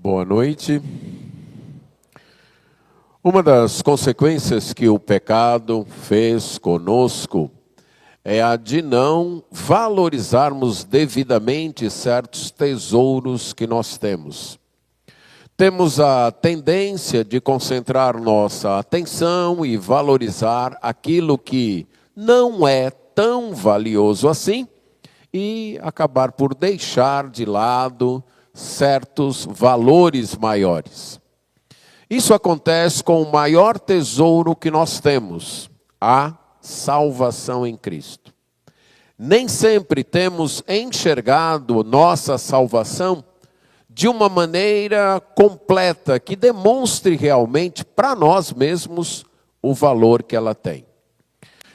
Boa noite. Uma das consequências que o pecado fez conosco é a de não valorizarmos devidamente certos tesouros que nós temos. Temos a tendência de concentrar nossa atenção e valorizar aquilo que não é tão valioso assim e acabar por deixar de lado certos valores maiores. Isso acontece com o maior tesouro que nós temos, a salvação em Cristo. Nem sempre temos enxergado nossa salvação de uma maneira completa, que demonstre realmente para nós mesmos o valor que ela tem.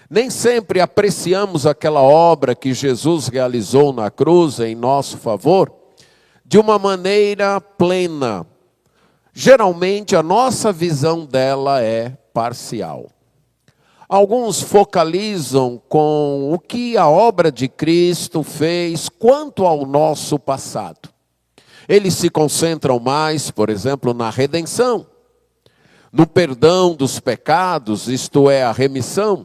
Nem sempre apreciamos aquela obra que Jesus realizou na cruz em nosso favor de uma maneira plena. Geralmente a nossa visão dela é parcial. Alguns focalizam com o que a obra de Cristo fez quanto ao nosso passado. Eles se concentram mais, por exemplo, na redenção, no perdão dos pecados, isto é, a remissão,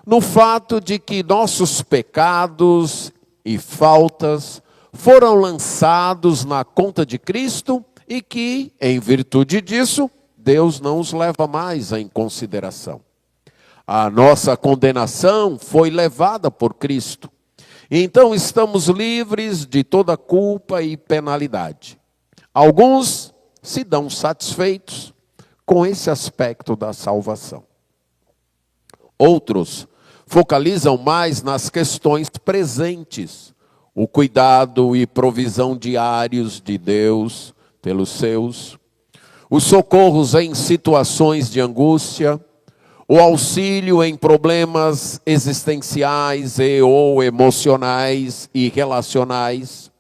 no fato de que nossos pecados e faltas foram lançados na conta de Cristo e que, em virtude disso, Deus não os leva mais em consideração. A nossa condenação foi levada por Cristo. Então estamos livres de toda culpa e penalidade. Alguns se dão satisfeitos com esse aspecto da salvação. Outros focalizam mais nas questões presentes, o cuidado e provisão diários de Deus pelos seus, os socorros em situações de angústia, o auxílio em problemas existenciais ou emocionais e relacionais,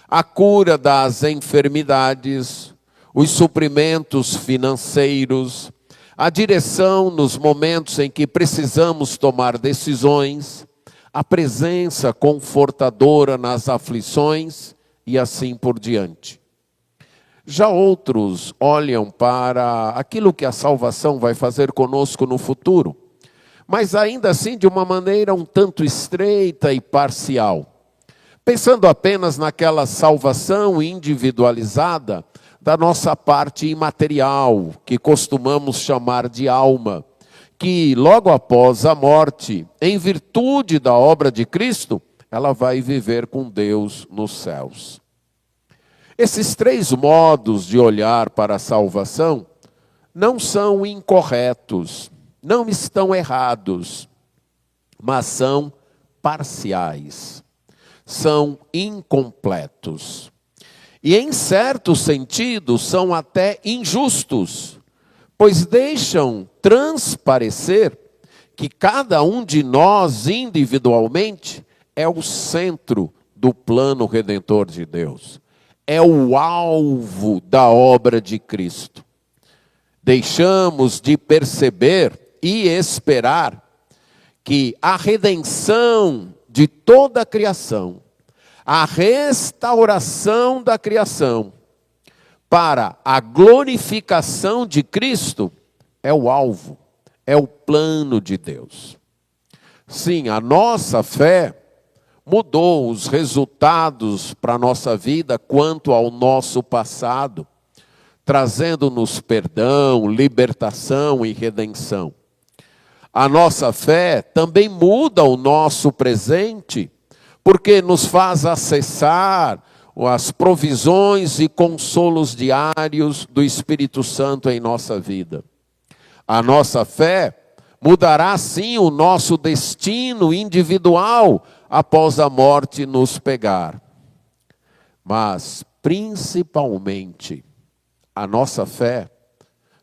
a cura das enfermidades, os suprimentos financeiros, a direção nos momentos em que precisamos tomar decisões, a presença confortadora nas aflições e assim por diante. Já outros olham para aquilo que a salvação vai fazer conosco no futuro, mas ainda assim de uma maneira um tanto estreita e parcial, pensando apenas naquela salvação individualizada da nossa parte imaterial, que costumamos chamar de alma, que logo após a morte, em virtude da obra de Cristo, ela vai viver com Deus nos céus. Esses três modos de olhar para a salvação não são incorretos, não estão errados, mas são parciais, são incompletos. E em certo sentido são até injustos, pois deixam transparecer que cada um de nós individualmente é o centro do plano redentor de Deus. É o alvo da obra de Cristo. Deixamos de perceber e esperar que a redenção de toda a criação, a restauração da criação, para a glorificação de Cristo, é o alvo, é o plano de Deus. Sim, a nossa fé mudou os resultados para a nossa vida quanto ao nosso passado, trazendo-nos perdão, libertação e redenção. A nossa fé também muda o nosso presente, porque nos faz acessar as provisões e consolos diários do Espírito Santo em nossa vida. A nossa fé mudará sim o nosso destino individual após a morte nos pegar. Mas, principalmente, a nossa fé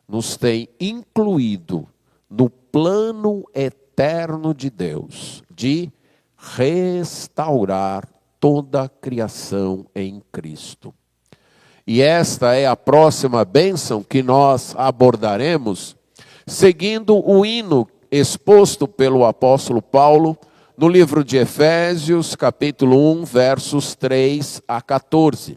nos tem incluído no plano eterno de Deus, de restaurar toda a criação em Cristo. E esta é a próxima bênção que nós abordaremos, seguindo o hino exposto pelo apóstolo Paulo no livro de Efésios, capítulo 1, versos 3 a 14.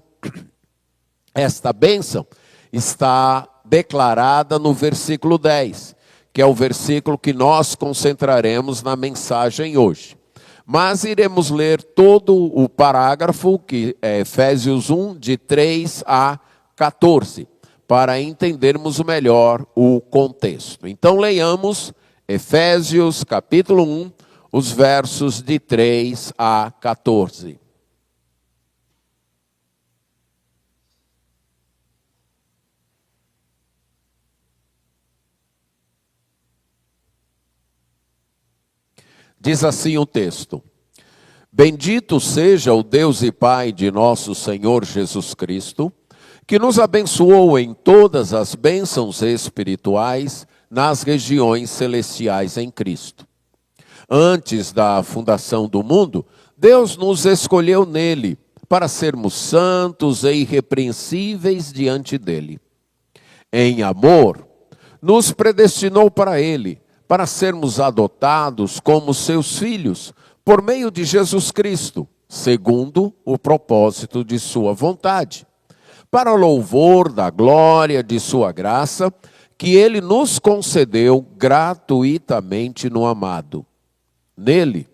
Esta bênção está declarada no versículo 10, que é o versículo que nós concentraremos na mensagem hoje. Mas iremos ler todo o parágrafo, que é Efésios 1, de 3 a 14, para entendermos melhor o contexto. Então leiamos Efésios capítulo 1, os versos de 3 a 14. Diz assim o texto: Bendito seja o Deus e Pai de nosso Senhor Jesus Cristo, que nos abençoou em todas as bênçãos espirituais nas regiões celestiais em Cristo. Antes da fundação do mundo, Deus nos escolheu nele para sermos santos e irrepreensíveis diante dele. Em amor, nos predestinou para ele, para sermos adotados como seus filhos, por meio de Jesus Cristo, segundo o propósito de sua vontade, para o louvor da glória de sua graça, que ele nos concedeu gratuitamente no amado. Nele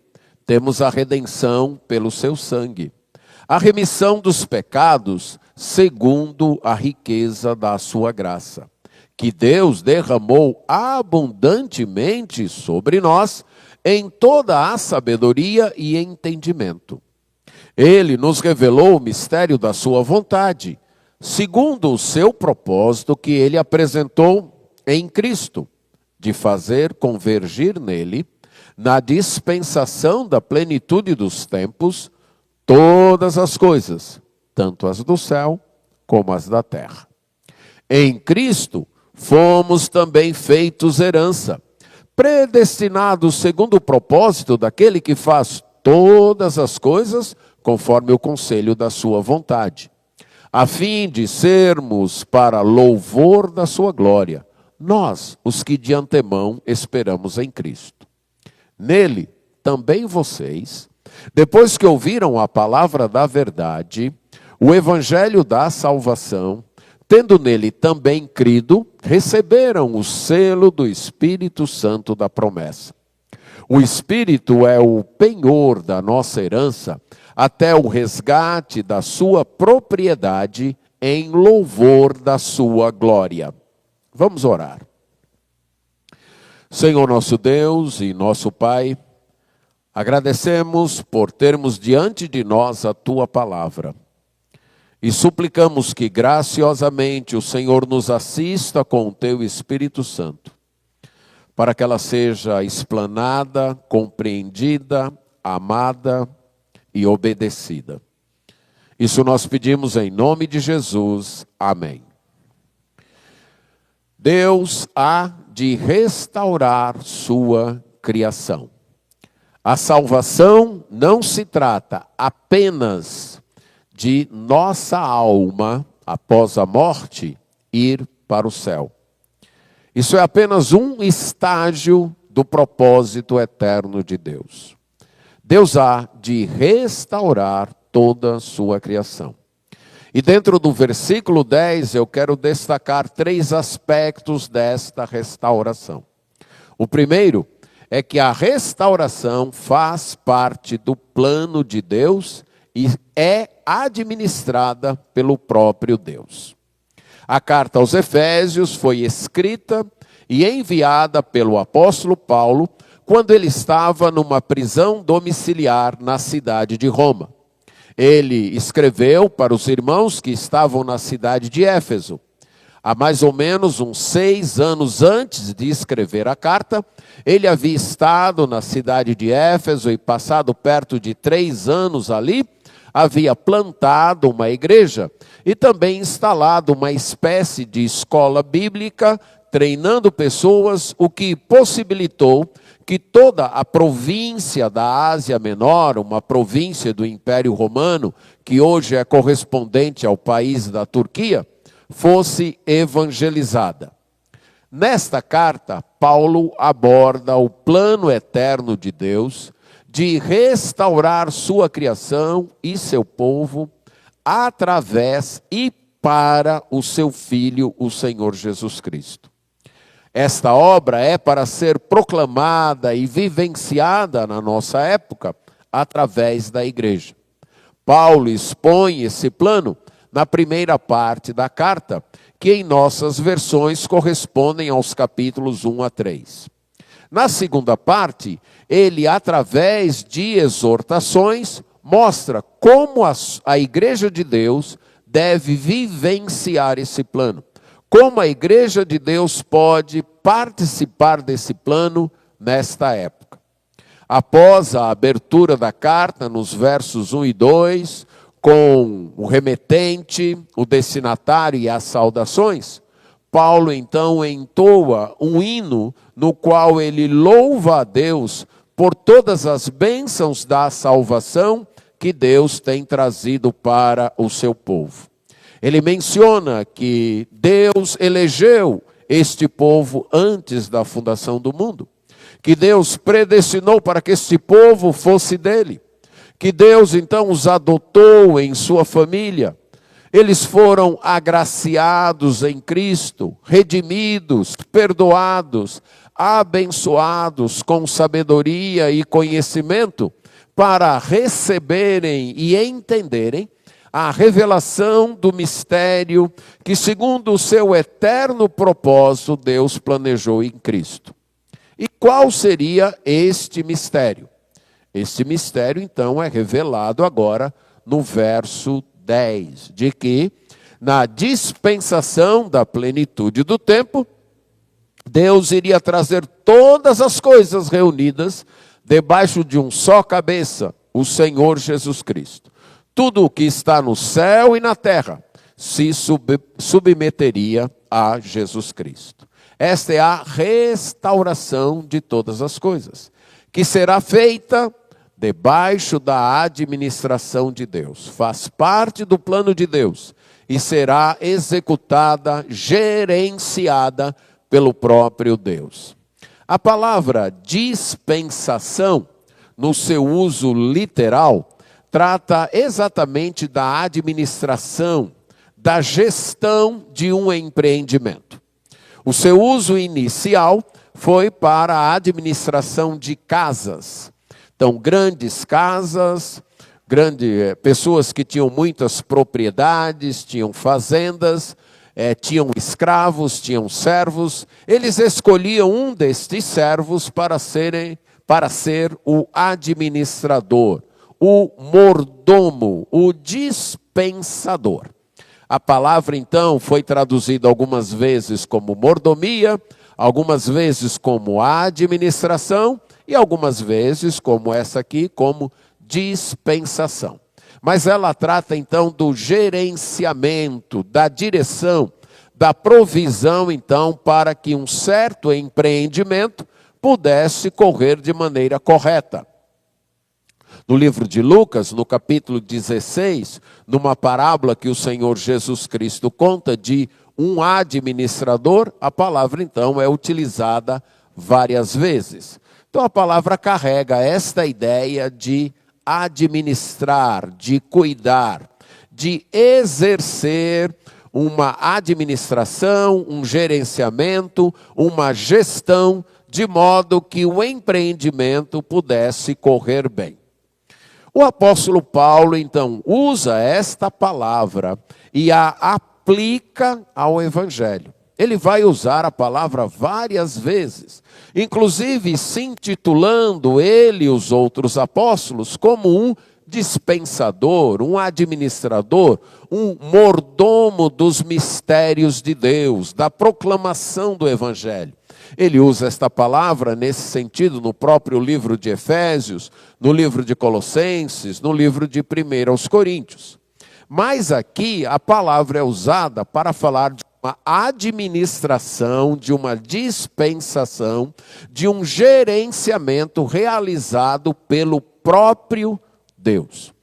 temos a redenção pelo seu sangue, a remissão dos pecados, segundo a riqueza da sua graça, que Deus derramou abundantemente sobre nós em toda a sabedoria e entendimento. Ele nos revelou o mistério da sua vontade, segundo o seu propósito que ele apresentou em Cristo, de fazer convergir nele, na dispensação da plenitude dos tempos, todas as coisas, tanto as do céu como as da terra. Em Cristo, fomos também feitos herança, predestinados segundo o propósito daquele que faz todas as coisas conforme o conselho da sua vontade, a fim de sermos para louvor da sua glória, nós, os que de antemão esperamos em Cristo. Nele, também vocês, depois que ouviram a palavra da verdade, o evangelho da salvação, tendo nele também crido, receberam o selo do Espírito Santo da promessa. O Espírito é o penhor da nossa herança, até o resgate da sua propriedade, em louvor da sua glória. Vamos orar. Senhor nosso Deus e nosso Pai, agradecemos por termos diante de nós a tua palavra. E suplicamos que graciosamente o Senhor nos assista com o teu Espírito Santo, para que ela seja explanada, compreendida, amada e obedecida. Isso nós pedimos em nome de Jesus. Amém. Deus há de restaurar sua criação. A salvação não se trata apenas de nossa alma, após a morte, ir para o céu. Isso é apenas um estágio do propósito eterno de Deus. Deus há de restaurar toda a sua criação. E dentro do versículo 10, eu quero destacar 3 aspectos desta restauração. O primeiro é que a restauração faz parte do plano de Deus e é administrada pelo próprio Deus. A carta aos Efésios foi escrita e enviada pelo apóstolo Paulo quando ele estava numa prisão domiciliar na cidade de Roma. Ele escreveu para os irmãos que estavam na cidade de Éfeso. Há mais ou menos uns 6 anos antes de escrever a carta, ele havia estado na cidade de Éfeso e passado perto de 3 anos ali, havia plantado uma igreja e também instalado uma espécie de escola bíblica, treinando pessoas, o que possibilitou que toda a província da Ásia Menor, uma província do Império Romano, que hoje é correspondente ao país da Turquia, fosse evangelizada. Nesta carta, Paulo aborda o plano eterno de Deus de restaurar sua criação e seu povo através e para o seu Filho, o Senhor Jesus Cristo. Esta obra é para ser proclamada e vivenciada na nossa época através da igreja. Paulo expõe esse plano na primeira parte da carta, que em nossas versões correspondem aos capítulos 1 a 3. Na segunda parte, ele, através de exortações, mostra como a igreja de Deus deve vivenciar esse plano. Como a igreja de Deus pode participar desse plano nesta época. Após a abertura da carta, nos versos 1 e 2, com o remetente, o destinatário e as saudações, Paulo então entoa um hino no qual ele louva a Deus por todas as bênçãos da salvação que Deus tem trazido para o seu povo. Ele menciona que Deus elegeu este povo antes da fundação do mundo, que Deus predestinou para que este povo fosse dele, que Deus então os adotou em sua família. Eles foram agraciados em Cristo, redimidos, perdoados, abençoados com sabedoria e conhecimento para receberem e entenderem a revelação do mistério que, segundo o seu eterno propósito, Deus planejou em Cristo. E qual seria este mistério? Este mistério, então, é revelado agora no verso 10, de que, na dispensação da plenitude do tempo, Deus iria trazer todas as coisas reunidas debaixo de um só cabeça, o Senhor Jesus Cristo. Tudo o que está no céu e na terra se submeteria a Jesus Cristo. Esta é a restauração de todas as coisas, que será feita debaixo da administração de Deus. Faz parte do plano de Deus e será executada, gerenciada pelo próprio Deus. A palavra dispensação, no seu uso literal, trata exatamente da administração, da gestão de um empreendimento. O seu uso inicial foi para a administração de casas. Então, grandes casas, pessoas que tinham muitas propriedades, tinham fazendas, tinham escravos, tinham servos. Eles escolhiam um destes servos para ser o administrador, o mordomo, o dispensador. A palavra, então, foi traduzida algumas vezes como mordomia, algumas vezes como administração e algumas vezes, como essa aqui, como dispensação. Mas ela trata, então, do gerenciamento, da direção, da provisão, então, para que um certo empreendimento pudesse correr de maneira correta. No livro de Lucas, no capítulo 16, numa parábola que o Senhor Jesus Cristo conta de um administrador, a palavra então é utilizada várias vezes. Então a palavra carrega esta ideia de administrar, de cuidar, de exercer uma administração, um gerenciamento, uma gestão, de modo que o empreendimento pudesse correr bem. O apóstolo Paulo, então, usa esta palavra e a aplica ao Evangelho. Ele vai usar a palavra várias vezes, inclusive se intitulando ele e os outros apóstolos como um dispensador, um administrador, um mordomo dos mistérios de Deus, da proclamação do Evangelho. Ele usa esta palavra nesse sentido no próprio livro de Efésios, no livro de Colossenses, no livro de 1 aos Coríntios. Mas aqui a palavra é usada para falar de uma administração, de uma dispensação, de um gerenciamento realizado pelo próprio Deus.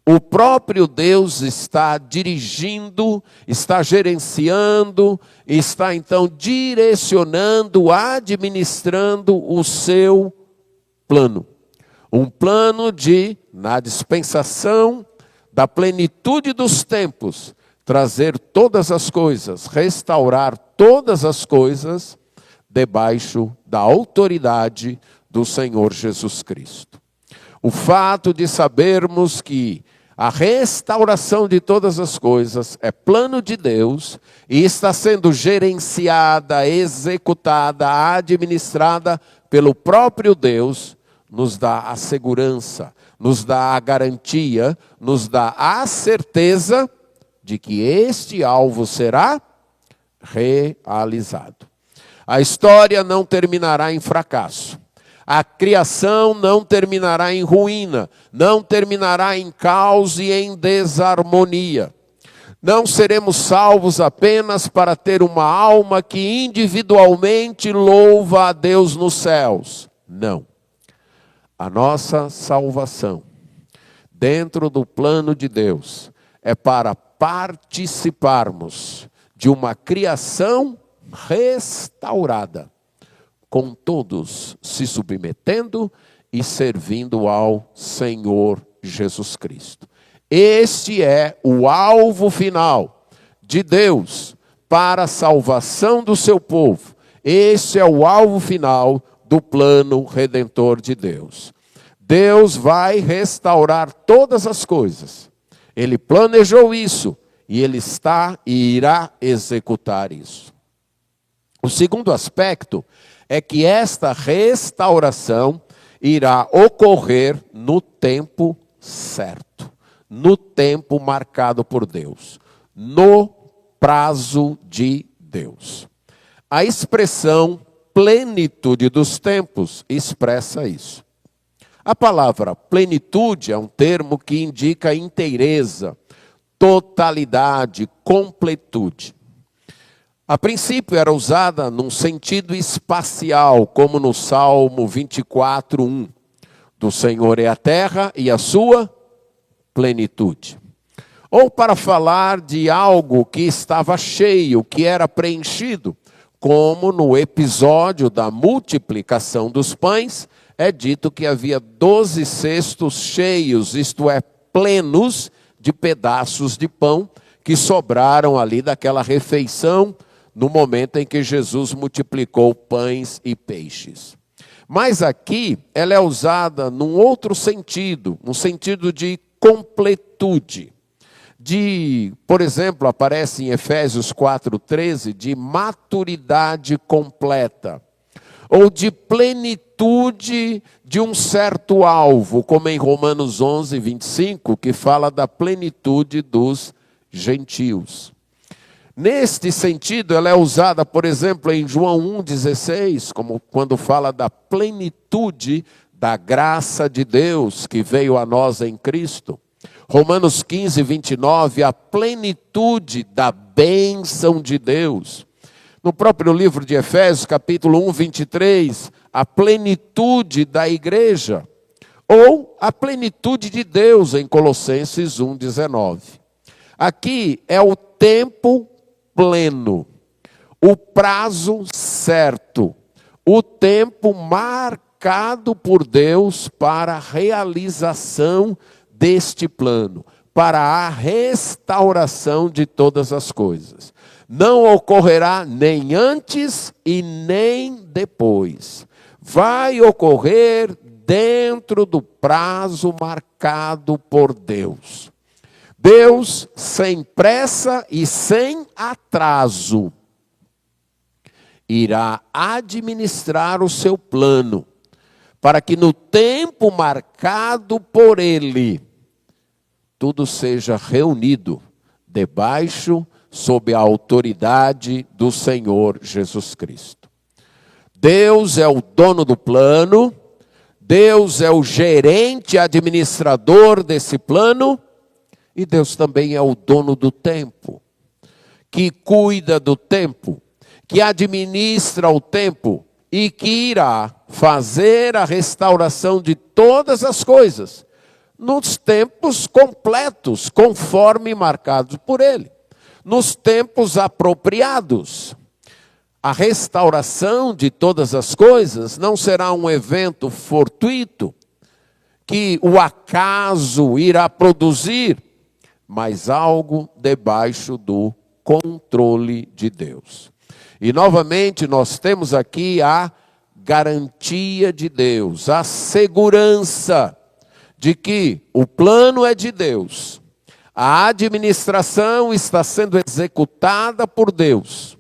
O próprio Deus está dirigindo, está gerenciando, está então direcionando, administrando o seu plano. Um plano de, na dispensação da plenitude dos tempos, trazer todas as coisas, restaurar todas as coisas debaixo da autoridade do Senhor Jesus Cristo. O fato de sabermos que a restauração de todas as coisas é plano de Deus e está sendo gerenciada, executada, administrada pelo próprio Deus, nos dá a segurança, nos dá a garantia, nos dá a certeza de que este alvo será realizado. A história não terminará em fracasso. A criação não terminará em ruína, não terminará em caos e em desarmonia. Não seremos salvos apenas para ter uma alma que individualmente louva a Deus nos céus. Não. A nossa salvação, dentro do plano de Deus, é para participarmos de uma criação restaurada, com todos se submetendo e servindo ao Senhor Jesus Cristo. Este é o alvo final de Deus para a salvação do seu povo. Este é o alvo final do plano redentor de Deus. Deus vai restaurar todas as coisas. Ele planejou isso e Ele está e irá executar isso. O segundo aspecto é que esta restauração irá ocorrer no tempo certo, no tempo marcado por Deus, no prazo de Deus. A expressão plenitude dos tempos expressa isso. A palavra plenitude é um termo que indica inteireza, totalidade, completude. A princípio era usada num sentido espacial, como no Salmo 24:1. Do Senhor é a terra e a sua plenitude. Ou para falar de algo que estava cheio, que era preenchido, como no episódio da multiplicação dos pães, é dito que havia 12 cestos cheios, isto é, plenos de pedaços de pão, que sobraram ali daquela refeição, no momento em que Jesus multiplicou pães e peixes. Mas aqui ela é usada num outro sentido, um sentido de completude. Por exemplo, aparece em Efésios 4:13, de maturidade completa. Ou de plenitude de um certo alvo, como em Romanos 11:25, que fala da plenitude dos gentios. Neste sentido, ela é usada, por exemplo, em João 1,16, como quando fala da plenitude da graça de Deus que veio a nós em Cristo. Romanos 15:29, a plenitude da bênção de Deus. No próprio livro de Efésios, capítulo 1:23, a plenitude da igreja. Ou a plenitude de Deus em Colossenses 1:19. Aqui é o tempo pleno, o prazo certo, o tempo marcado por Deus para a realização deste plano, para a restauração de todas as coisas. Não ocorrerá nem antes e nem depois. Vai ocorrer dentro do prazo marcado por Deus. Deus, sem pressa e sem atraso, irá administrar o seu plano, para que no tempo marcado por Ele, tudo seja reunido debaixo, sob a autoridade do Senhor Jesus Cristo. Deus é o dono do plano, Deus é o gerente administrador desse plano, e Deus também é o dono do tempo, que cuida do tempo, que administra o tempo e que irá fazer a restauração de todas as coisas nos tempos completos, conforme marcados por Ele, nos tempos apropriados. A restauração de todas as coisas não será um evento fortuito, que o acaso irá produzir, mas algo debaixo do controle de Deus. E novamente nós temos aqui a garantia de Deus, a segurança de que o plano é de Deus, a administração está sendo executada por Deus,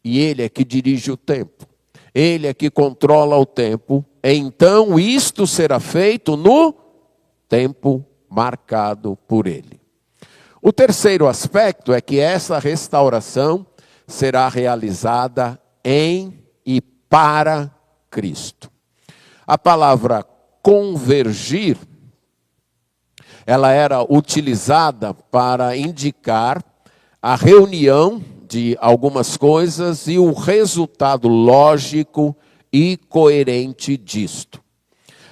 e Ele é que dirige o tempo, Ele é que controla o tempo, então isto será feito no tempo marcado por Ele. O terceiro aspecto é que essa restauração será realizada em e para Cristo. A palavra convergir, ela era utilizada para indicar a reunião de algumas coisas e o resultado lógico e coerente disto.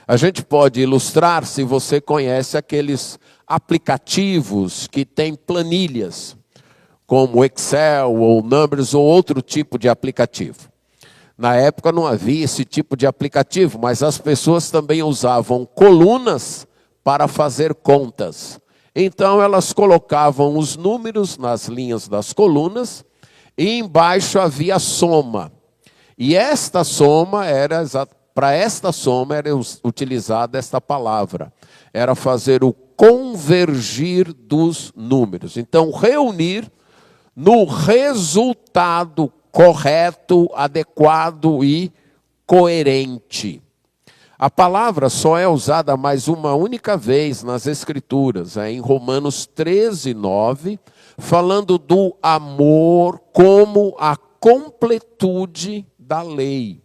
A gente pode ilustrar se você conhece aqueles aplicativos que têm planilhas, como Excel ou Numbers ou outro tipo de aplicativo. Na época não havia esse tipo de aplicativo, mas as pessoas também usavam colunas para fazer contas. Então elas colocavam os números nas linhas das colunas e embaixo havia a soma. E esta soma para esta soma era utilizada esta palavra. Era fazer o convergir dos números. Então reunir no resultado correto, adequado e coerente. A palavra só é usada mais uma única vez nas Escrituras, em Romanos 13, 9, falando do amor como a completude da lei.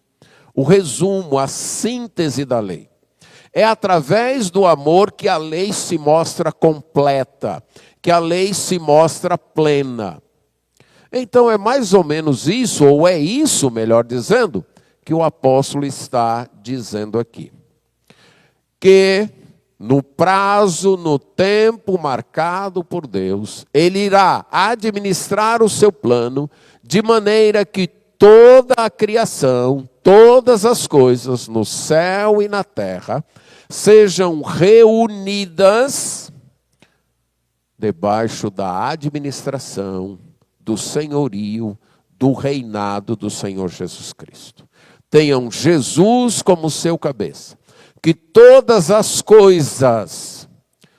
O resumo, a síntese da lei. É através do amor que a lei se mostra completa, que a lei se mostra plena. Então é mais ou menos isso, ou é isso, melhor dizendo, que o apóstolo está dizendo aqui. Que no prazo, no tempo marcado por Deus, ele irá administrar o seu plano de maneira que toda a criação, todas as coisas no céu e na terra, sejam reunidas debaixo da administração, do senhorio, do reinado do Senhor Jesus Cristo. Tenham Jesus como seu cabeça. Que todas as coisas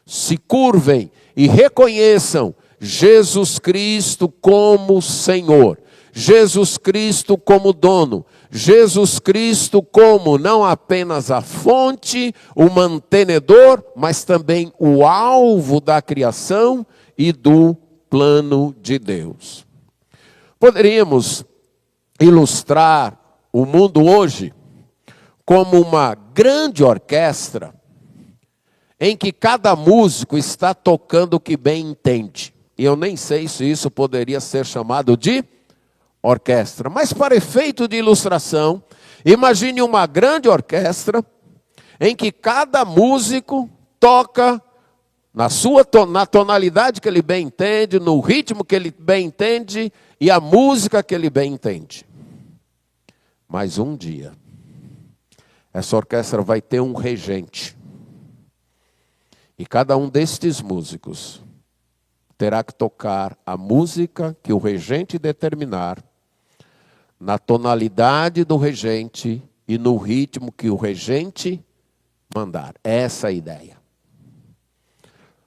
se curvem e reconheçam Jesus Cristo como Senhor. Jesus Cristo como dono. Jesus Cristo como não apenas a fonte, o mantenedor, mas também o alvo da criação e do plano de Deus. Poderíamos ilustrar o mundo hoje como uma grande orquestra em que cada músico está tocando o que bem entende. E eu nem sei se isso poderia ser chamado de orquestra. Mas para efeito de ilustração, imagine uma grande orquestra em que cada músico toca na tonalidade que ele bem entende, no ritmo que ele bem entende e a música que ele bem entende. Mas um dia, essa orquestra vai ter um regente. E cada um destes músicos terá que tocar a música que o regente determinar, na tonalidade do regente e no ritmo que o regente mandar. Essa é a ideia.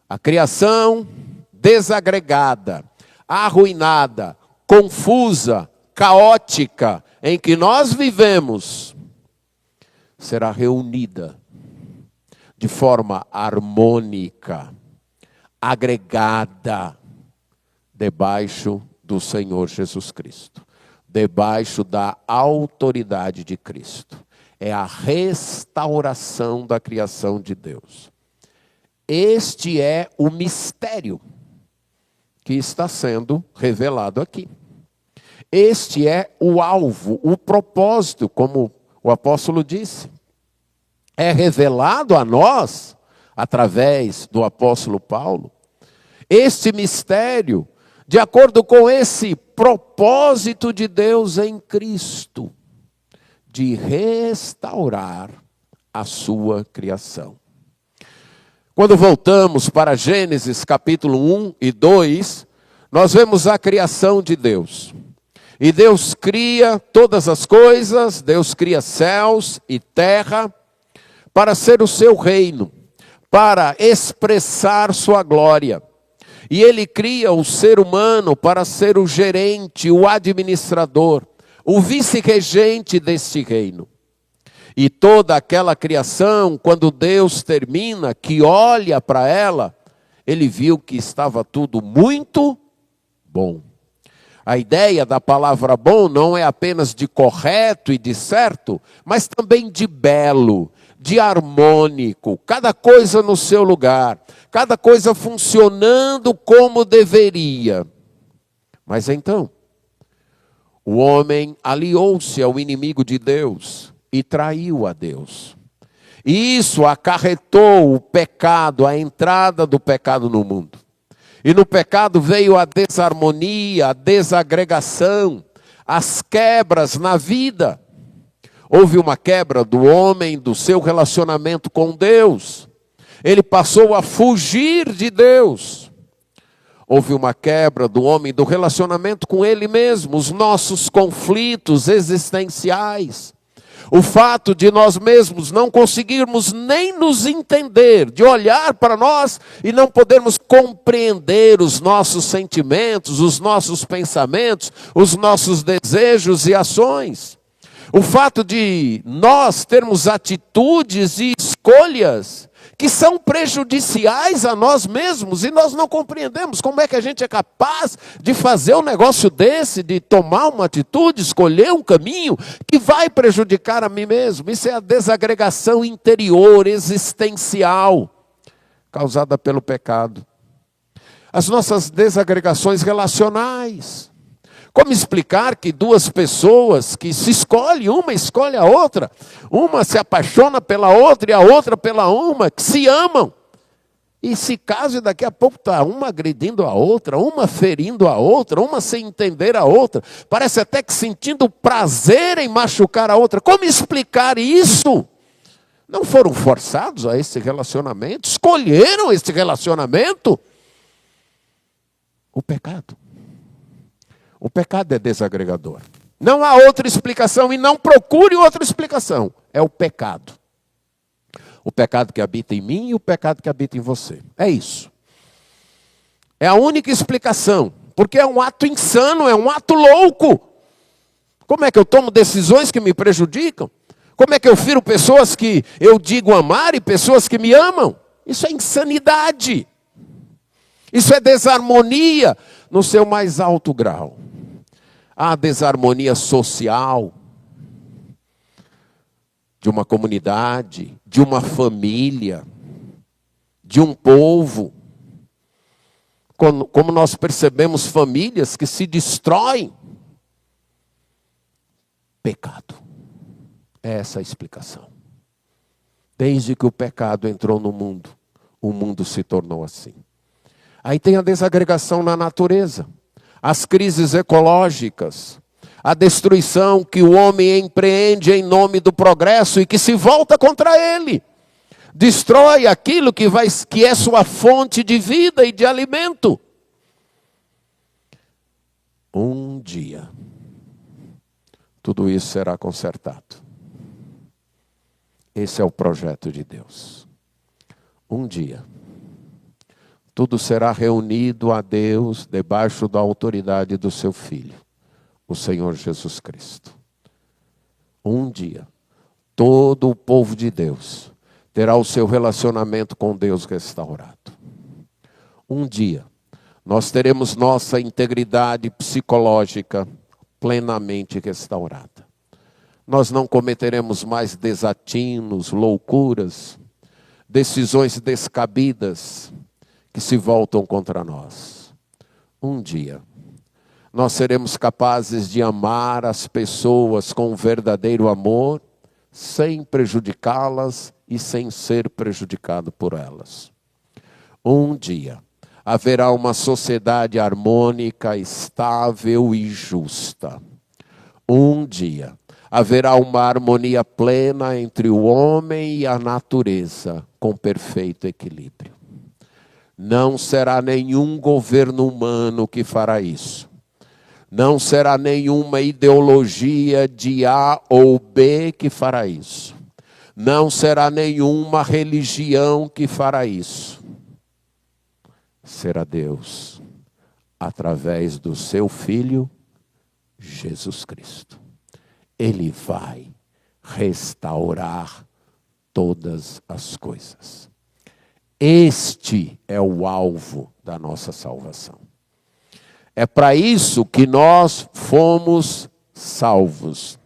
A criação desagregada, arruinada, confusa, caótica, em que nós vivemos, será reunida de forma harmônica, agregada, debaixo do Senhor Jesus Cristo, debaixo da autoridade de Cristo. É a restauração da criação de Deus. Este é o mistério que está sendo revelado aqui. Este é o alvo, o propósito, como o apóstolo disse. É revelado a nós, através do apóstolo Paulo, este mistério, de acordo com esse propósito de Deus em Cristo, de restaurar a sua criação. Quando voltamos para Gênesis capítulo 1 e 2, nós vemos a criação de Deus. E Deus cria todas as coisas, Deus cria céus e terra para ser o seu reino, para expressar sua glória. E Ele cria o ser humano para ser o gerente, o administrador, o vice-regente deste reino. E toda aquela criação, quando Deus termina, que olha para ela, Ele viu que estava tudo muito bom. A ideia da palavra bom não é apenas de correto e de certo, mas também de belo, de harmônico, cada coisa no seu lugar, cada coisa funcionando como deveria. Mas então, o homem aliou-se ao inimigo de Deus e traiu a Deus. E isso acarretou o pecado, a entrada do pecado no mundo. E no pecado veio a desarmonia, a desagregação, as quebras na vida. Houve uma quebra do homem, do seu relacionamento com Deus. Ele passou a fugir de Deus. Houve uma quebra do homem, do relacionamento com ele mesmo, os nossos conflitos existenciais. O fato de nós mesmos não conseguirmos nem nos entender, de olhar para nós e não podermos compreender os nossos sentimentos, os nossos pensamentos, os nossos desejos e ações. O fato de nós termos atitudes e escolhas que são prejudiciais a nós mesmos e nós não compreendemos como é que a gente é capaz de fazer um negócio desse, de tomar uma atitude, escolher um caminho que vai prejudicar a mim mesmo. Isso é a desagregação interior, existencial, causada pelo pecado. As nossas desagregações relacionais. Como explicar que duas pessoas que se escolhem, uma escolhe a outra, uma se apaixona pela outra e a outra pela uma, que se amam, e se casam e daqui a pouco está uma agredindo a outra, uma ferindo a outra, uma sem entender a outra, parece até que sentindo prazer em machucar a outra. Como explicar isso? Não foram forçados a esse relacionamento, escolheram esse relacionamento. O pecado. O pecado é desagregador. Não há outra explicação e não procure outra explicação. É o pecado. O pecado que habita em mim e o pecado que habita em você. É isso. É a única explicação. Porque é um ato insano, é um ato louco. Como é que eu tomo decisões que me prejudicam? Como é que eu firo pessoas que eu digo amar e pessoas que me amam? Isso é insanidade. Isso é desarmonia no seu mais alto grau. Há desarmonia social, de uma comunidade, de uma família, de um povo. Como nós percebemos famílias que se destroem. Pecado. É essa a explicação. Desde que o pecado entrou no mundo, o mundo se tornou assim. Aí tem a desagregação na natureza, as crises ecológicas, a destruição que o homem empreende em nome do progresso e que se volta contra ele. Destrói aquilo que é sua fonte de vida e de alimento. Um dia, tudo isso será consertado. Esse é o projeto de Deus. Um dia, tudo será reunido a Deus debaixo da autoridade do seu Filho, o Senhor Jesus Cristo. Um dia, todo o povo de Deus terá o seu relacionamento com Deus restaurado. Um dia, nós teremos nossa integridade psicológica plenamente restaurada. Nós não cometeremos mais desatinos, loucuras, decisões descabidas que se voltam contra nós. Um dia, nós seremos capazes de amar as pessoas com verdadeiro amor, sem prejudicá-las e sem ser prejudicado por elas. Um dia, haverá uma sociedade harmônica, estável e justa. Um dia, haverá uma harmonia plena entre o homem e a natureza, com perfeito equilíbrio. Não será nenhum governo humano que fará isso. Não será nenhuma ideologia de A ou B que fará isso. Não será nenhuma religião que fará isso. Será Deus, através do seu Filho, Jesus Cristo. Ele vai restaurar todas as coisas. Este é o alvo da nossa salvação. É para isso que nós fomos salvos.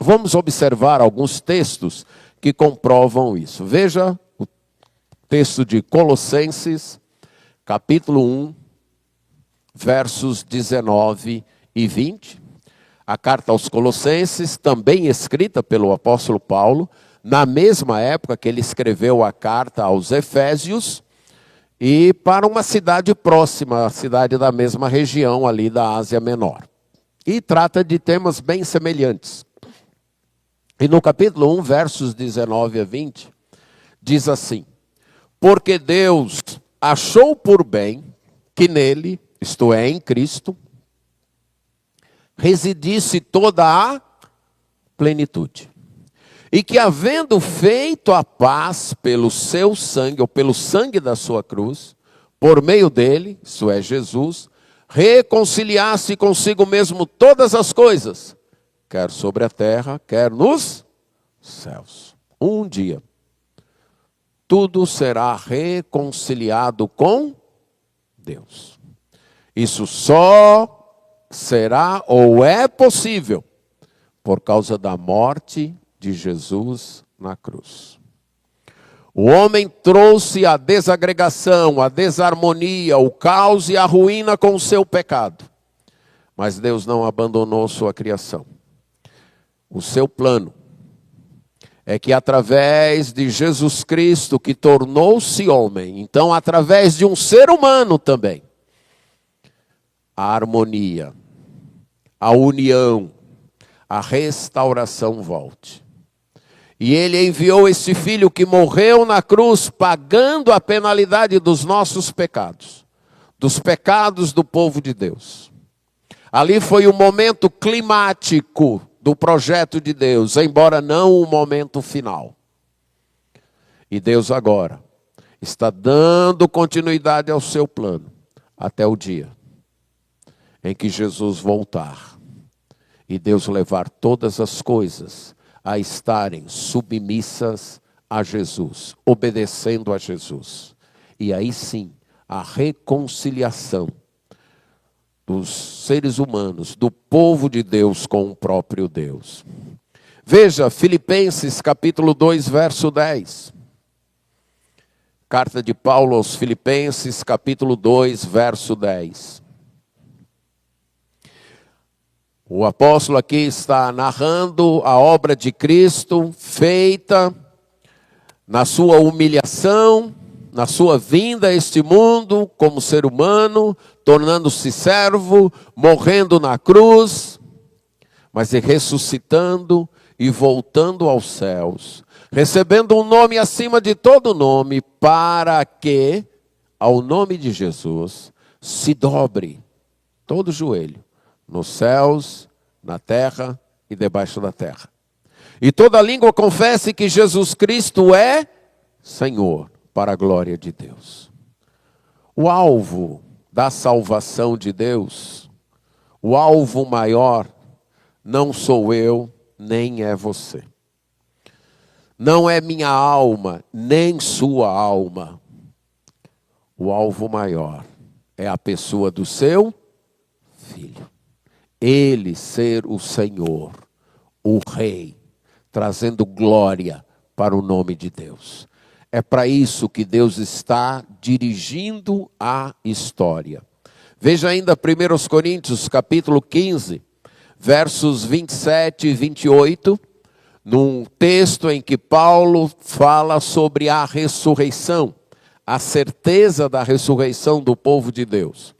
Vamos observar alguns textos que comprovam isso. Veja o texto de Colossenses, capítulo 1, versos 19 e 20. A carta aos Colossenses, também escrita pelo apóstolo Paulo, na mesma época que ele escreveu a carta aos Efésios, e para uma cidade próxima, a cidade da mesma região ali da Ásia Menor. E trata de temas bem semelhantes. E no capítulo 1, versos 19 a 20, diz assim: porque Deus achou por bem que nele, isto é, em Cristo, residisse toda a plenitude. E que, havendo feito a paz pelo seu sangue, ou pelo sangue da sua cruz, por meio dele, isso é, Jesus, reconciliasse consigo mesmo todas as coisas, quer sobre a terra, quer nos céus. Um dia, tudo será reconciliado com Deus. Isso só será ou é possível por causa da morte de Jesus na cruz. O homem trouxe a desagregação, a desarmonia, o caos e a ruína com o seu pecado. Mas Deus não abandonou sua criação. O seu plano é que através de Jesus Cristo, que tornou-se homem, então através de um ser humano também, a harmonia, a união, a restauração volte. E ele enviou esse filho que morreu na cruz, pagando a penalidade dos nossos pecados, dos pecados do povo de Deus. Ali foi o momento climático do projeto de Deus, embora não o momento final. E Deus agora está dando continuidade ao seu plano, até o dia em que Jesus voltar e Deus levar todas as coisas a estarem submissas a Jesus, obedecendo a Jesus. E aí sim, a reconciliação dos seres humanos, do povo de Deus com o próprio Deus. Veja, Filipenses capítulo 2, verso 10. Carta de Paulo aos Filipenses, capítulo 2, verso 10. O apóstolo aqui está narrando a obra de Cristo feita na sua humilhação, na sua vinda a este mundo como ser humano, tornando-se servo, morrendo na cruz, mas ressuscitando e voltando aos céus, recebendo um nome acima de todo nome, para que ao nome de Jesus se dobre todo joelho, nos céus, na terra e debaixo da terra. E toda língua confesse que Jesus Cristo é Senhor, para a glória de Deus. O alvo da salvação de Deus, o alvo maior, não sou eu, nem é você. Não é minha alma, nem sua alma. O alvo maior é a pessoa do seu Filho. Ele ser o Senhor, o Rei, trazendo glória para o nome de Deus. É para isso que Deus está dirigindo a história. Veja ainda 1 Coríntios capítulo 15, versos 27 e 28, num texto em que Paulo fala sobre a ressurreição, a certeza da ressurreição do povo de Deus.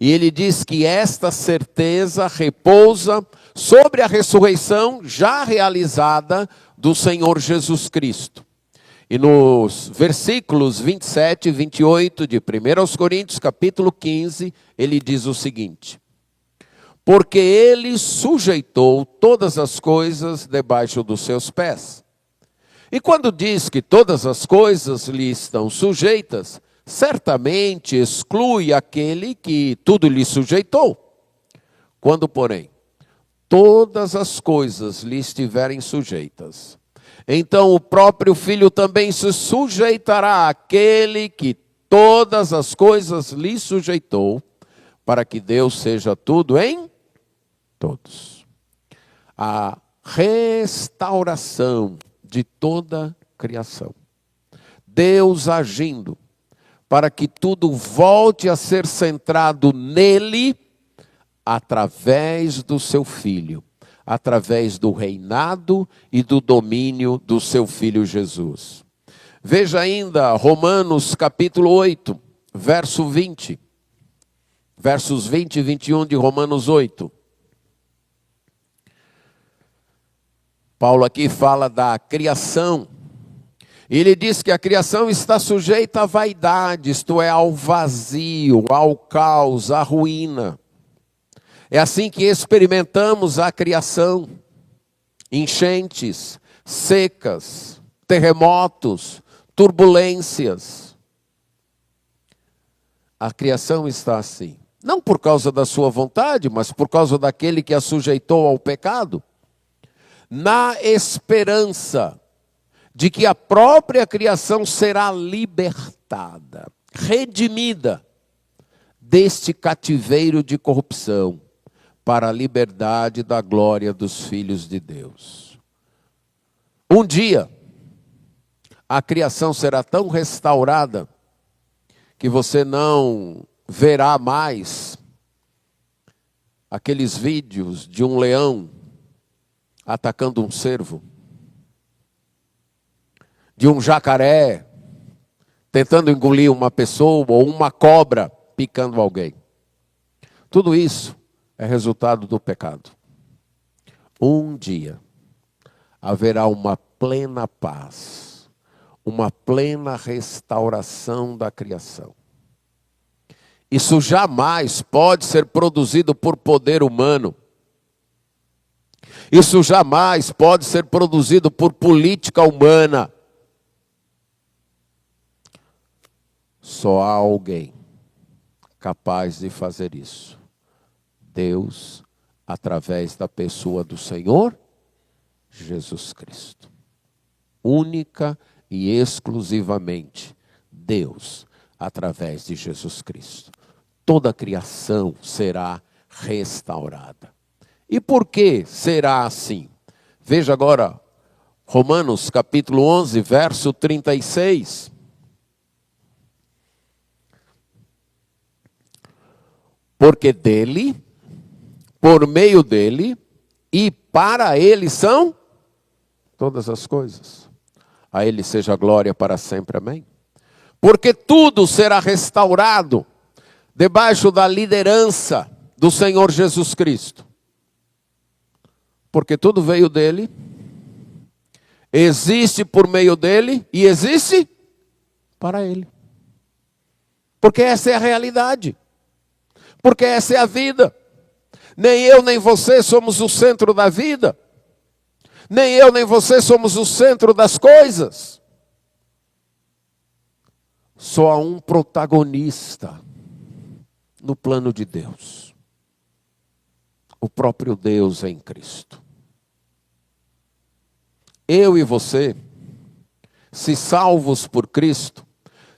E ele diz que esta certeza repousa sobre a ressurreição já realizada do Senhor Jesus Cristo. E nos versículos 27 e 28 de 1 Coríntios, capítulo 15, ele diz o seguinte: porque ele sujeitou todas as coisas debaixo dos seus pés. E quando diz que todas as coisas lhe estão sujeitas, certamente exclui aquele que tudo lhe sujeitou. Quando, porém, todas as coisas lhe estiverem sujeitas, então o próprio Filho também se sujeitará àquele que todas as coisas lhe sujeitou, para que Deus seja tudo em todos. A restauração de toda a criação. Deus agindo para que tudo volte a ser centrado nele, através do seu Filho, através do reinado e do domínio do seu Filho Jesus. Veja ainda Romanos capítulo 8, verso 20. Versos 20 e 21 de Romanos 8. Paulo aqui fala da criação. Ele diz que a criação está sujeita à vaidade, isto é, ao vazio, ao caos, à ruína. É assim que experimentamos a criação. Enchentes, secas, terremotos, turbulências. A criação está assim. Não por causa da sua vontade, mas por causa daquele que a sujeitou ao pecado. Na esperança de que a própria criação será libertada, redimida deste cativeiro de corrupção, para a liberdade da glória dos filhos de Deus. Um dia, a criação será tão restaurada que você não verá mais aqueles vídeos de um leão atacando um cervo, de um jacaré tentando engolir uma pessoa, ou uma cobra picando alguém. Tudo isso é resultado do pecado. Um dia haverá uma plena paz, uma plena restauração da criação. Isso jamais pode ser produzido por poder humano. Isso jamais pode ser produzido por política humana. Só há alguém capaz de fazer isso. Deus, através da pessoa do Senhor Jesus Cristo. Única e exclusivamente Deus, através de Jesus Cristo. Toda a criação será restaurada. E por que será assim? Veja agora, Romanos capítulo 11, verso 36. Porque dele, por meio dele e para ele são todas as coisas. A ele seja a glória para sempre, amém? Porque tudo será restaurado debaixo da liderança do Senhor Jesus Cristo. Porque tudo veio dele, existe por meio dele e existe para ele. Porque essa é a realidade. Porque essa é a vida. Nem eu nem você somos o centro da vida. Nem eu nem você somos o centro das coisas. Só há um protagonista no plano de Deus. O próprio Deus em Cristo. Eu e você, se salvos por Cristo,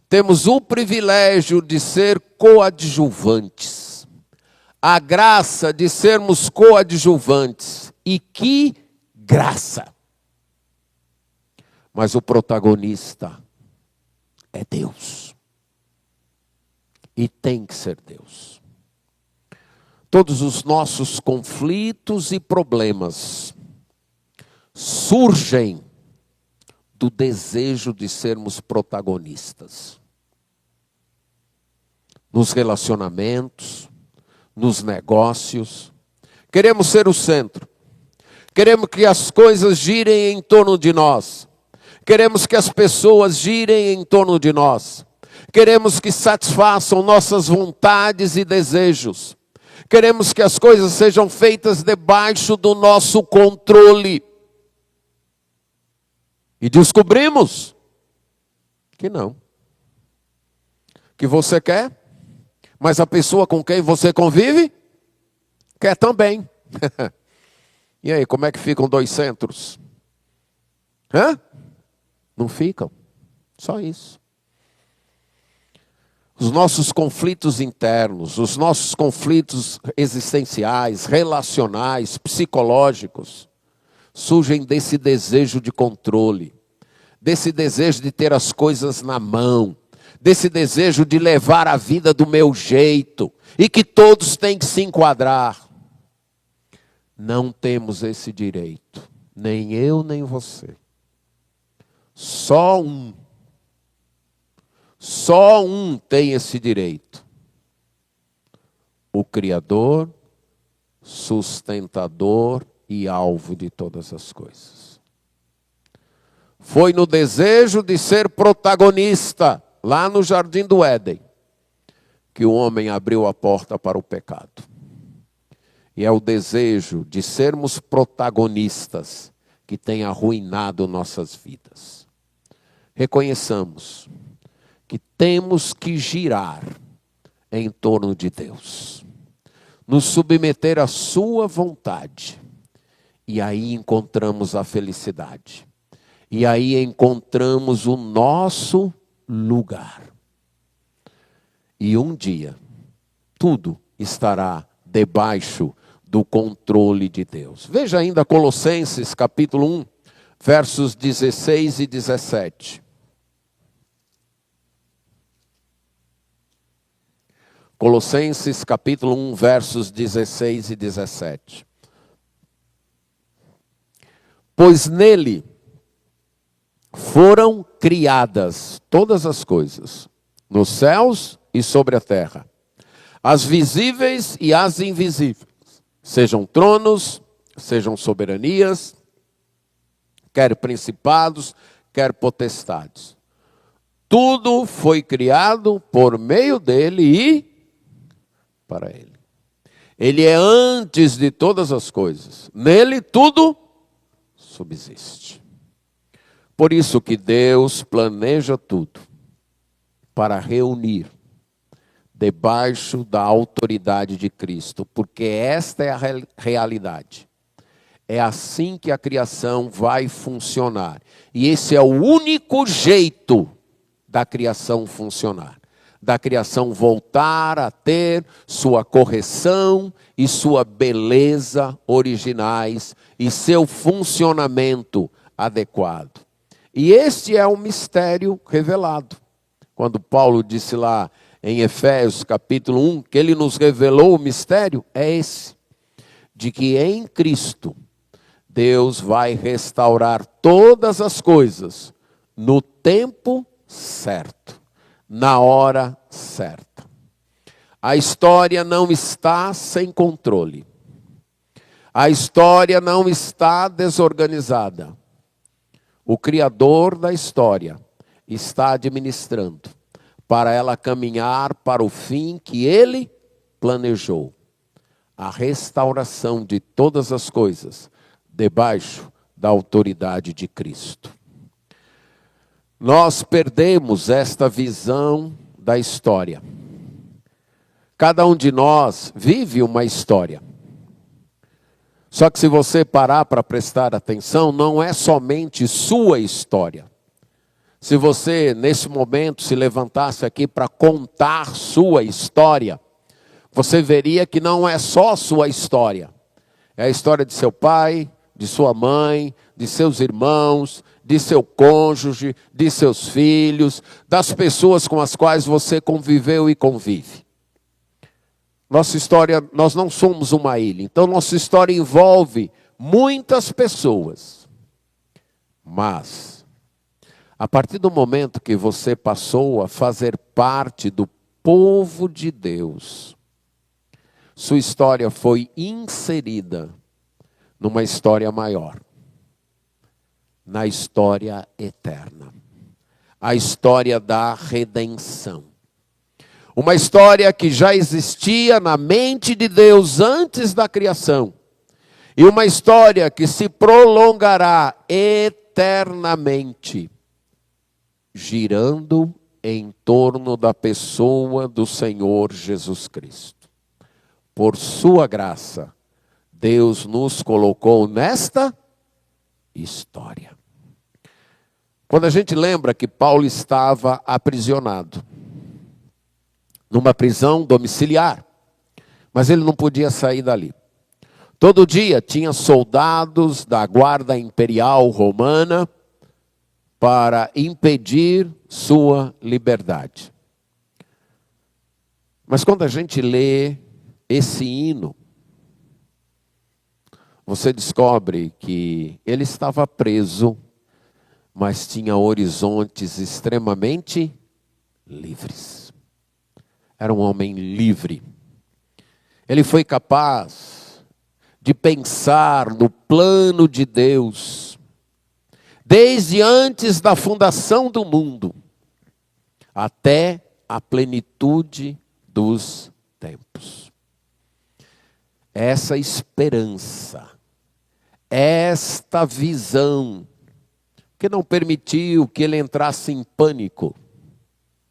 temos o privilégio de ser coadjuvantes. A graça de sermos coadjuvantes. E que graça! Mas o protagonista é Deus. E tem que ser Deus. Todos os nossos conflitos e problemas surgem do desejo de sermos protagonistas. Nos relacionamentos, nos negócios. Queremos ser o centro. Queremos que as coisas girem em torno de nós. Queremos que as pessoas girem em torno de nós. Queremos que satisfaçam nossas vontades e desejos. Queremos que as coisas sejam feitas debaixo do nosso controle. E descobrimos que não. Que você quer, mas a pessoa com quem você convive quer também. E aí, como é que ficam dois centros? Não ficam. Só isso. Os nossos conflitos internos, os nossos conflitos existenciais, relacionais, psicológicos, surgem desse desejo de controle, desse desejo de ter as coisas na mão, desse desejo de levar a vida do meu jeito, e que todos têm que se enquadrar. Não temos esse direito, nem eu, nem você. Só um tem esse direito. O Criador, sustentador e alvo de todas as coisas. Foi no desejo de ser protagonista, lá no Jardim do Éden, que o homem abriu a porta para o pecado. E é o desejo de sermos protagonistas que tem arruinado nossas vidas. Reconheçamos que temos que girar em torno de Deus, nos submeter à sua vontade, e aí encontramos a felicidade, e aí encontramos o nosso lugar. E um dia, tudo estará debaixo do controle de Deus. Veja ainda Colossenses capítulo 1, versos 16 e 17. Colossenses capítulo 1, versos 16 e 17. Pois nele foram criadas todas as coisas, nos céus e sobre a terra, as visíveis e as invisíveis, sejam tronos, sejam soberanias, quer principados, quer potestades. Tudo foi criado por meio dele e para ele. Ele é antes de todas as coisas. Nele tudo subsiste. Por isso que Deus planeja tudo para reunir debaixo da autoridade de Cristo, porque esta é a realidade. É assim que a criação vai funcionar. E esse é o único jeito da criação funcionar. Da criação voltar a ter sua correção e sua beleza originais e seu funcionamento adequado. E este é o mistério revelado. Quando Paulo disse lá em Efésios capítulo 1, que ele nos revelou o mistério, é esse. De que em Cristo, Deus vai restaurar todas as coisas no tempo certo. Na hora certa. A história não está sem controle. A história não está desorganizada. O Criador da história está administrando para ela caminhar para o fim que Ele planejou. A restauração de todas as coisas debaixo da autoridade de Cristo. Nós perdemos esta visão da história. Cada um de nós vive uma história. Só que se você parar para prestar atenção, não é somente sua história. Se você, nesse momento, se levantasse aqui para contar sua história, você veria que não é só sua história. É a história de seu pai, de sua mãe, de seus irmãos, de seu cônjuge, de seus filhos, das pessoas com as quais você conviveu e convive. Nossa história, nós não somos uma ilha, então nossa história envolve muitas pessoas. Mas, a partir do momento que você passou a fazer parte do povo de Deus, sua história foi inserida numa história maior, na história eterna, a história da redenção. Uma história que já existia na mente de Deus antes da criação, e uma história que se prolongará eternamente, girando em torno da pessoa do Senhor Jesus Cristo. Por sua graça, Deus nos colocou nesta história. Quando a gente lembra que Paulo estava aprisionado, numa prisão domiciliar, mas ele não podia sair dali. Todo dia tinha soldados da guarda imperial romana para impedir sua liberdade. Mas quando a gente lê esse hino, você descobre que ele estava preso, mas tinha horizontes extremamente livres. Era um homem livre. Ele foi capaz de pensar no plano de Deus, desde antes da fundação do mundo, até a plenitude dos tempos. Essa esperança, esta visão, que não permitiu que ele entrasse em pânico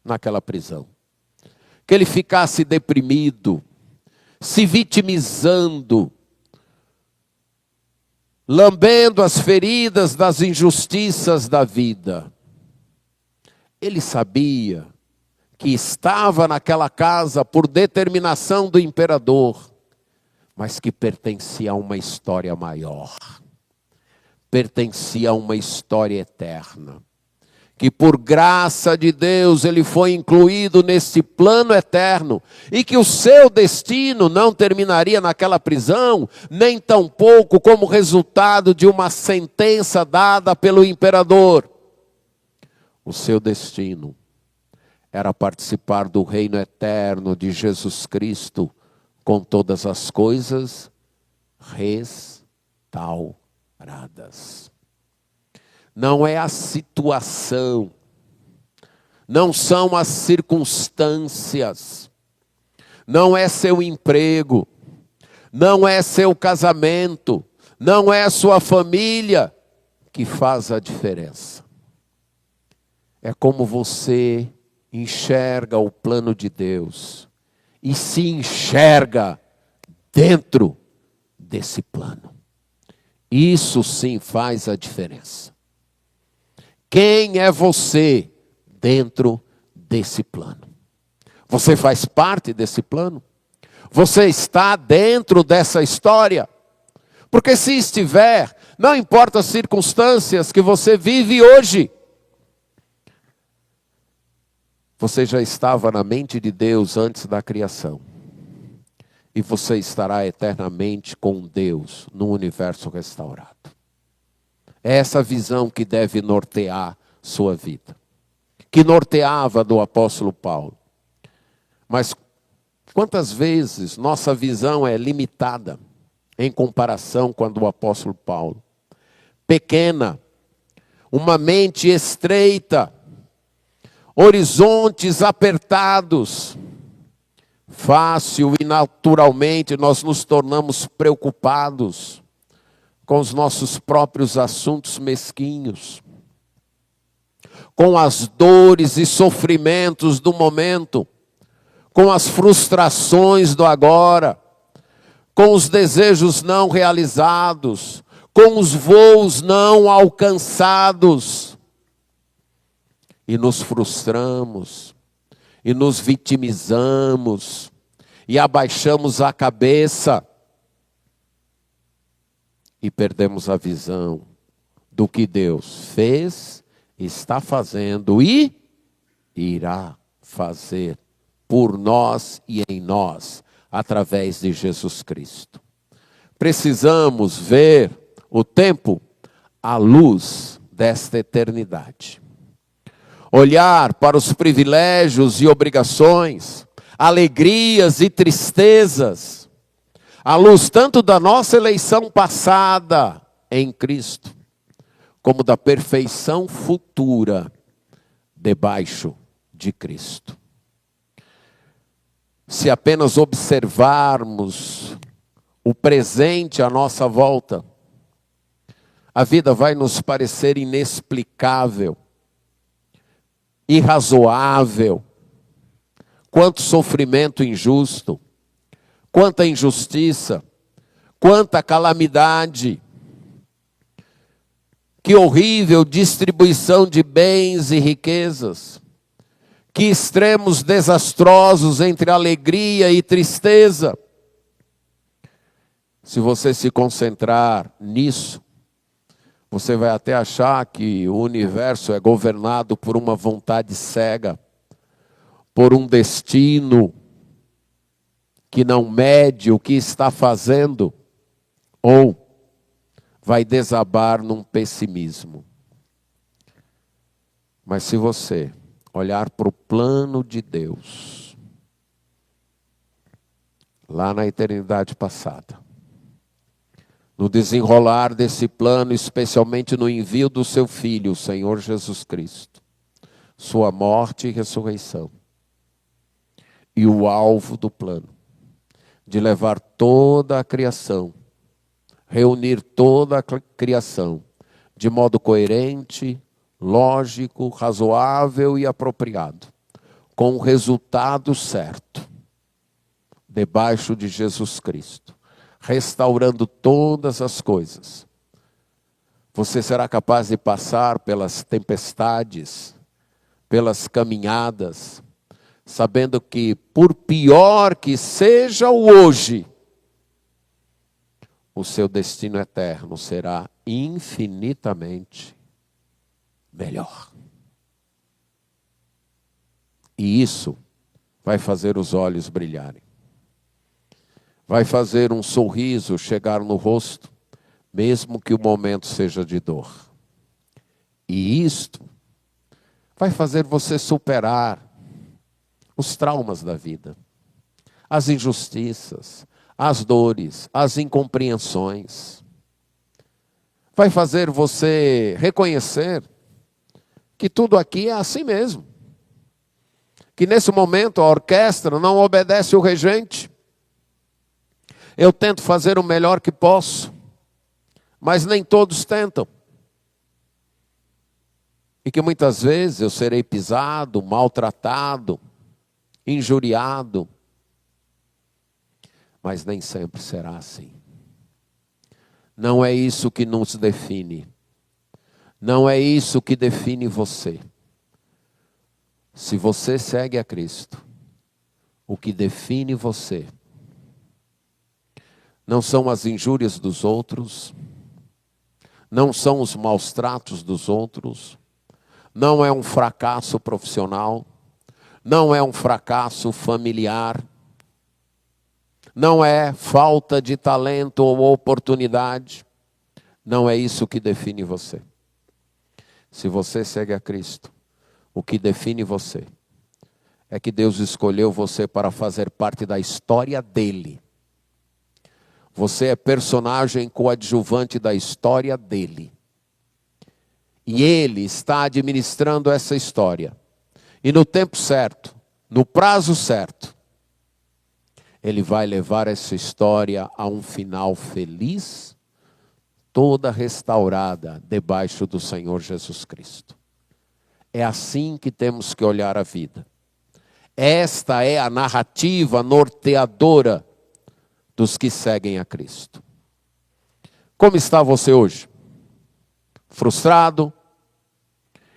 naquela prisão, que ele ficasse deprimido, se vitimizando, lambendo as feridas das injustiças da vida. Ele sabia que estava naquela casa por determinação do imperador, mas que pertencia a uma história maior, pertencia a uma história eterna, que por graça de Deus ele foi incluído nesse plano eterno, e que o seu destino não terminaria naquela prisão, nem tampouco como resultado de uma sentença dada pelo imperador. O seu destino era participar do reino eterno de Jesus Cristo, com todas as coisas restauradas. Não é a situação, não são as circunstâncias, não é seu emprego, não é seu casamento, não é sua família que faz a diferença. É como você enxerga o plano de Deus e se enxerga dentro desse plano. Isso sim faz a diferença. Quem é você dentro desse plano? Você faz parte desse plano? Você está dentro dessa história? Porque se estiver, não importa as circunstâncias que você vive hoje, você já estava na mente de Deus antes da criação. E você estará eternamente com Deus no universo restaurado. É essa visão que deve nortear sua vida. Que norteava do apóstolo Paulo. Mas quantas vezes nossa visão é limitada em comparação com a do apóstolo Paulo? Pequena, uma mente estreita, horizontes apertados. Fácil e naturalmente nós nos tornamos preocupados com os nossos próprios assuntos mesquinhos, com as dores e sofrimentos do momento, com as frustrações do agora, com os desejos não realizados, com os voos não alcançados. E nos frustramos, e nos vitimizamos, e abaixamos a cabeça, e perdemos a visão do que Deus fez, está fazendo e irá fazer por nós e em nós, através de Jesus Cristo. Precisamos ver o tempo à luz desta eternidade. Olhar para os privilégios e obrigações, alegrias e tristezas, à luz tanto da nossa eleição passada em Cristo, como da perfeição futura debaixo de Cristo. Se apenas observarmos o presente à nossa volta, a vida vai nos parecer inexplicável, irrazoável. Quanto sofrimento injusto, quanta injustiça, quanta calamidade. Que horrível distribuição de bens e riquezas. Que extremos desastrosos entre alegria e tristeza. Se você se concentrar nisso, você vai até achar que o universo é governado por uma vontade cega, por um destino que não mede o que está fazendo, ou vai desabar num pessimismo. Mas se você olhar para o plano de Deus, lá na eternidade passada, no desenrolar desse plano, especialmente no envio do seu Filho, o Senhor Jesus Cristo, sua morte e ressurreição, e o alvo do plano, de levar toda a criação, reunir toda a criação, de modo coerente, lógico, razoável e apropriado, com o resultado certo, debaixo de Jesus Cristo, restaurando todas as coisas. Você será capaz de passar pelas tempestades, pelas caminhadas, sabendo que, por pior que seja o hoje, o seu destino eterno será infinitamente melhor. E isso vai fazer os olhos brilharem. Vai fazer um sorriso chegar no rosto, mesmo que o momento seja de dor. E isto vai fazer você superar os traumas da vida, as injustiças, as dores, as incompreensões. Vai fazer você reconhecer que tudo aqui é assim mesmo. Que nesse momento a orquestra não obedece o regente. Eu tento fazer o melhor que posso, mas nem todos tentam. E que muitas vezes eu serei pisado, maltratado, injuriado, mas nem sempre será assim. Não é isso que nos define. Não é isso que define você. Se você segue a Cristo, o que define você não são as injúrias dos outros, não são os maus tratos dos outros, não é um fracasso profissional, não é um fracasso familiar, não é falta de talento ou oportunidade, não é isso que define você. Se você segue a Cristo, o que define você é que Deus escolheu você para fazer parte da história dele. Você é personagem coadjuvante da história dele. E ele está administrando essa história. E no tempo certo, no prazo certo, ele vai levar essa história a um final feliz, toda restaurada debaixo do Senhor Jesus Cristo. É assim que temos que olhar a vida. Esta é a narrativa norteadora dos que seguem a Cristo. Como está você hoje? Frustrado,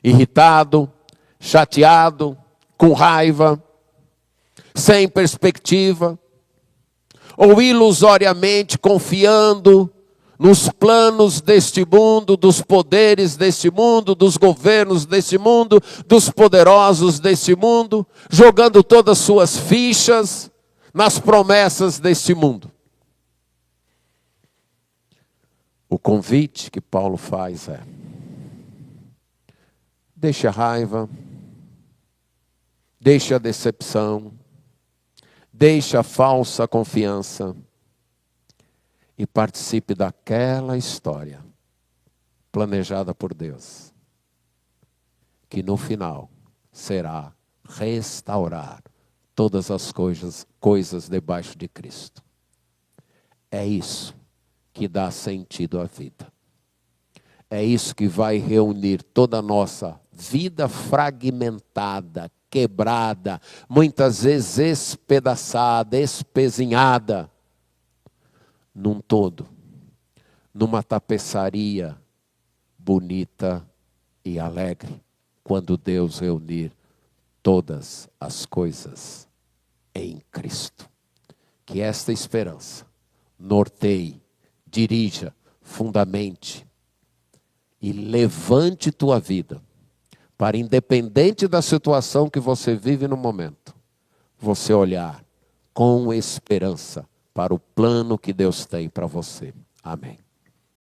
irritado, chateado, com raiva, sem perspectiva, ou ilusoriamente confiando nos planos deste mundo, dos poderes deste mundo, dos governos deste mundo, dos poderosos deste mundo, jogando todas suas fichas nas promessas deste mundo. O convite que Paulo faz é: deixe a raiva, deixe a decepção, deixe a falsa confiança e participe daquela história planejada por Deus, que no final será restaurar todas as coisas debaixo de Cristo. É isso que dá sentido à vida. É isso que vai reunir toda a nossa vida fragmentada, quebrada, muitas vezes espedaçada, espezinhada, num todo, numa tapeçaria bonita e alegre, quando Deus reunir todas as coisas em Cristo. Que esta esperança norteie, dirija, fundamente e levante tua vida para, independente da situação que você vive no momento, você olhar com esperança para o plano que Deus tem para você. Amém.